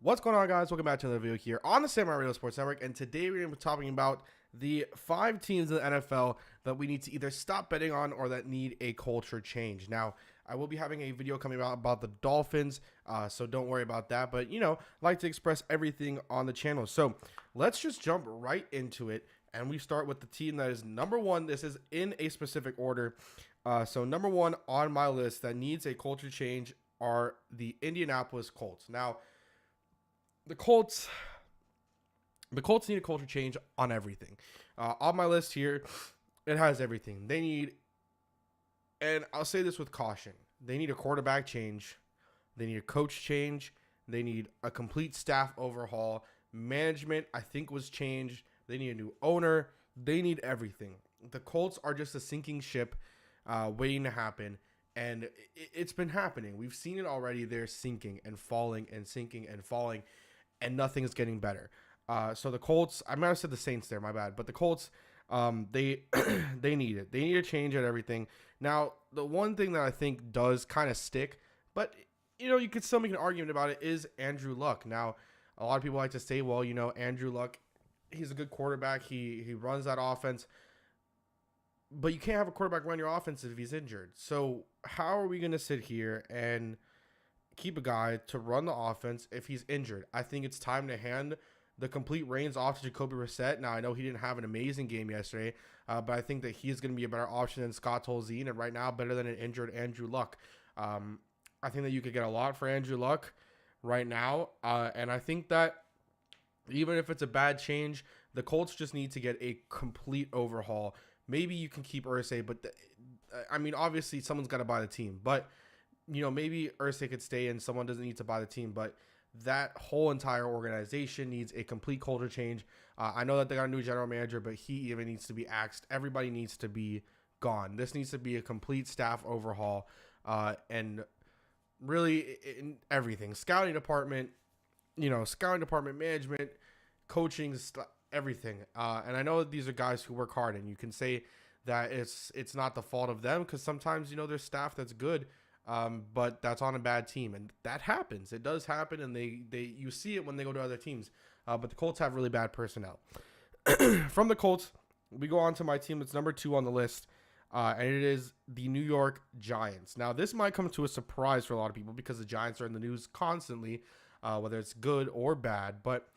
What's going on, guys? Welcome back to another video here on the Samurai Radio Sports Network, and today we're going to be talking about the 5 teams in the NFL that we need to either stop betting on or that need a culture change. Now, I will be having a video coming out about the Dolphins, so don't worry about that, but, I like to express everything on the channel. So let's just jump right into it, and we start with the team that is number one. This is in a specific order. So number one on my list that needs a culture change are the Indianapolis Colts. Now, the Colts need a culture change on everything. On my list here, it has everything. They need, and I'll say this with caution, they need a quarterback change. They need a coach change. They need a complete staff overhaul. Management, I think, was changed. They need a new owner. They need everything. The Colts are just a sinking ship waiting to happen. And it's been happening. We've seen it already. They're sinking and falling and sinking and falling. And nothing is getting better. So the Colts, I might have said the Saints there, my bad. But the Colts, they they need it. They need a change at everything. Now, the one thing that I think does kind of stick, but, you could still make an argument about it, is Andrew Luck. Now, a lot of people like to say, well, Andrew Luck, he's a good quarterback. He runs that offense. But you can't have a quarterback run your offense if he's injured. So how are we going to sit here and keep a guy to run the offense if he's injured? I think it's time to hand the complete reins off to Jacoby Brissett. Now, I know he didn't have an amazing game yesterday, but I think that he's going to be a better option than Scott Tolzien, and right now better than an injured Andrew Luck. I think that you could get a lot for Andrew Luck right now, and I think that even if it's a bad change, the Colts just need to get a complete overhaul. Maybe you can keep Irsay, but obviously someone's got to buy the team, but maybe Irsay could stay and someone doesn't need to buy the team, but that whole entire organization needs a complete culture change. I know that they got a new general manager, but he even needs to be axed. Everybody needs to be gone. This needs to be a complete staff overhaul, and really in everything. Scouting department, management, coaching, everything. And I know that these are guys who work hard, and you can say that it's not the fault of them because sometimes, there's staff that's good, but that's on a bad team, and that happens. It does happen, and you see it when they go to other teams. But the Colts have really bad personnel. From the Colts, we go on to my team that's number 2 on the list, and it is the New York Giants. Now, this might come to a surprise for a lot of people because the Giants are in the news constantly, whether it's good or bad. But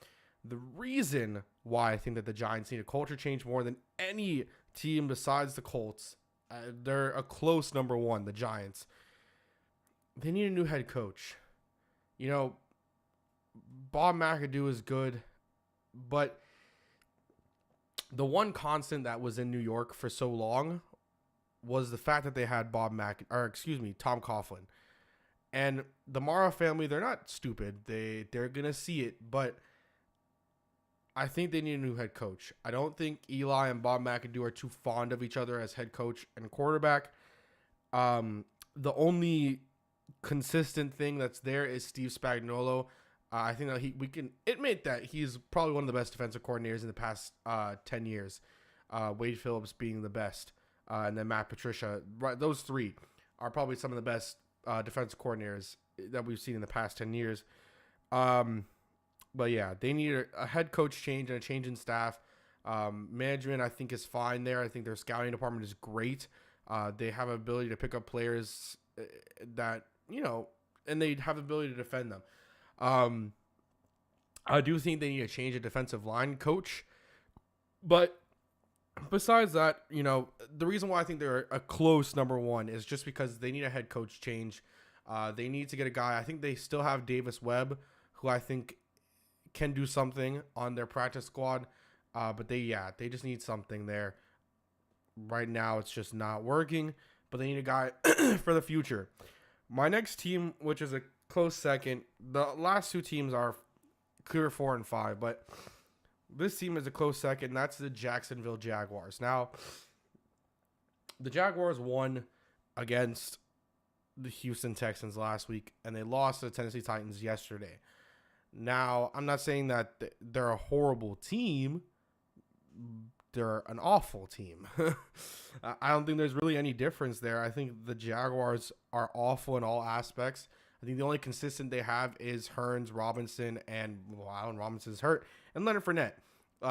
the reason why I think that the Giants need a culture change more than any team besides the Colts, they're a close number 1, the Giants. They need a new head coach. Bob McAdoo is good, but the one constant that was in New York for so long was the fact that they had Tom Coughlin. And the Mara family, they're not stupid. They're going to see it, but I think they need a new head coach. I don't think Eli and Bob McAdoo are too fond of each other as head coach and quarterback. The only consistent thing that's there is Steve Spagnuolo. I think that we can admit that he's probably one of the best defensive coordinators in the past 10 years. Wade Phillips being the best, and then Matt Patricia. Right, those 3 are probably some of the best defensive coordinators that we've seen in the past 10 years. But yeah, they need a head coach change and a change in staff. Management, I think, is fine there. I think their scouting department is great. They have ability to pick up players that, and they have the ability to defend them. I do think they need to change a defensive line coach. But besides that, the reason why I think they're a close number 1 is just because they need a head coach change. They need to get a guy. I think they still have Davis Webb, who I think can do something on their practice squad. But they just need something there. Right now, it's just not working. But they need a guy for the future. My next team, which is a close second, the last 2 teams are clear 4 and 5, but this team is a close second. That's the Jacksonville Jaguars. Now, the Jaguars won against the Houston Texans last week, and they lost to the Tennessee Titans yesterday. Now, I'm not saying that they're a horrible team. They're an awful team. I don't think there's really any difference there. I think the Jaguars are awful in all aspects. I think the only consistent they have is Hearns, Robinson, and Allen Robinson's hurt, and Leonard Fournette.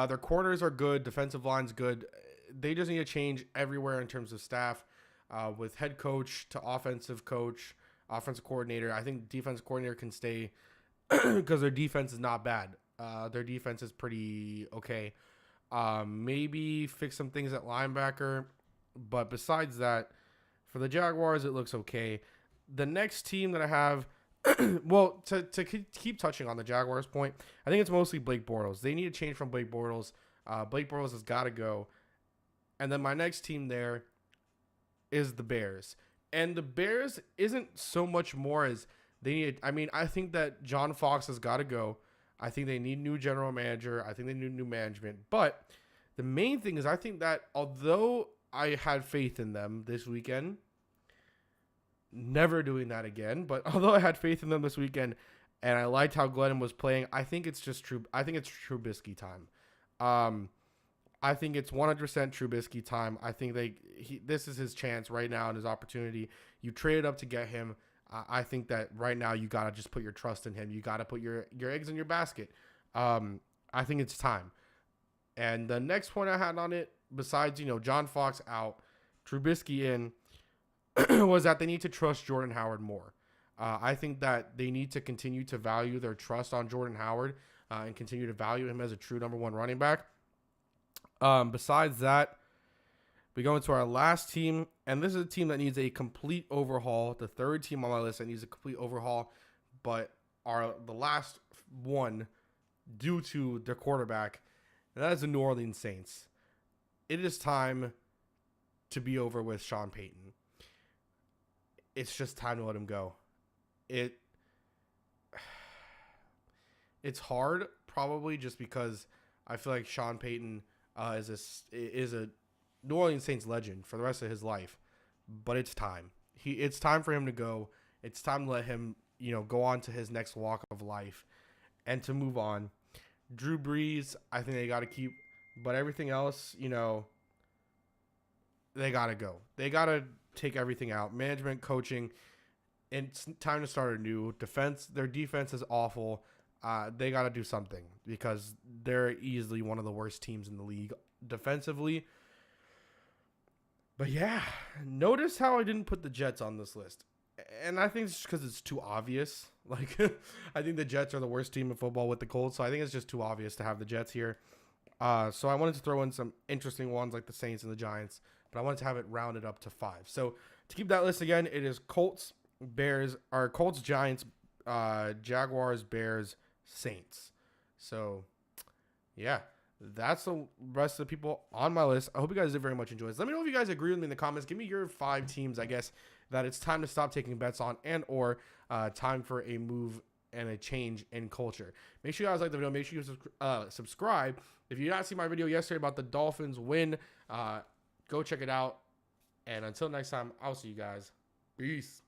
Their corners are good. Defensive line's good. They just need to change everywhere in terms of staff, with head coach to offensive coach, offensive coordinator. I think defensive coordinator can stay because their defense is not bad. Their defense is pretty okay. Maybe fix some things at linebacker. But besides that, for the Jaguars, it looks okay. The next team that I have, well, to keep touching on the Jaguars point, I think it's mostly Blake Bortles. They need to change from Blake Bortles. Blake Bortles has got to go. And then my next team there is the Bears. And the Bears isn't so much more as they need. I mean, I think that John Fox has got to go. I think they need new general manager. I think they need new management. But the main thing is I think that although I had faith in them this weekend, never doing that again, but although I had faith in them this weekend and I liked how Glennon was playing, I think it's just true. I think it's Trubisky time. I think it's 100% Trubisky time. I think this is his chance right now and his opportunity. You traded up to get him. I think that right now you got to just put your trust in him. You got to put your eggs in your basket. I think it's time. And the next point I had on it, besides, John Fox out, Trubisky in, was that they need to trust Jordan Howard more. I think that they need to continue to value their trust on Jordan Howard and continue to value him as a true number one running back. Besides that, we go into our last team, and this is a team that needs a complete overhaul. The third team on my list that needs a complete overhaul, but the last one due to their quarterback, and that is the New Orleans Saints. It is time to be over with Sean Payton. It's just time to let him go. It's hard, probably, just because I feel like Sean Payton is a New Orleans Saints legend for the rest of his life, but it's time. It's time for him to go. It's time to let him, go on to his next walk of life and to move on. Drew Brees, I think they got to keep, but everything else, they got to go. They got to take everything out. Management, coaching, and it's time to start anew. Their defense is awful. They got to do something because they're easily one of the worst teams in the league defensively. But yeah, notice how I didn't put the Jets on this list. And I think it's just because it's too obvious. Like, I think the Jets are the worst team in football with the Colts. So I think it's just too obvious to have the Jets here. So I wanted to throw in some interesting ones like the Saints and the Giants. But I wanted to have it rounded up to 5. So to keep that list again, it is Colts, Giants, Jaguars, Bears, Saints. So, yeah, that's the rest of the people on my list. I hope you guys did very much enjoy this. Let me know if you guys agree with me in the comments. Give me your 5 teams, I guess, that it's time to stop taking bets on and or time for a move and a change in culture. Make sure you guys like the video. Make sure you subscribe. If you did not see my video yesterday about the Dolphins win, go check it out. And until next time, I'll see you guys. Peace.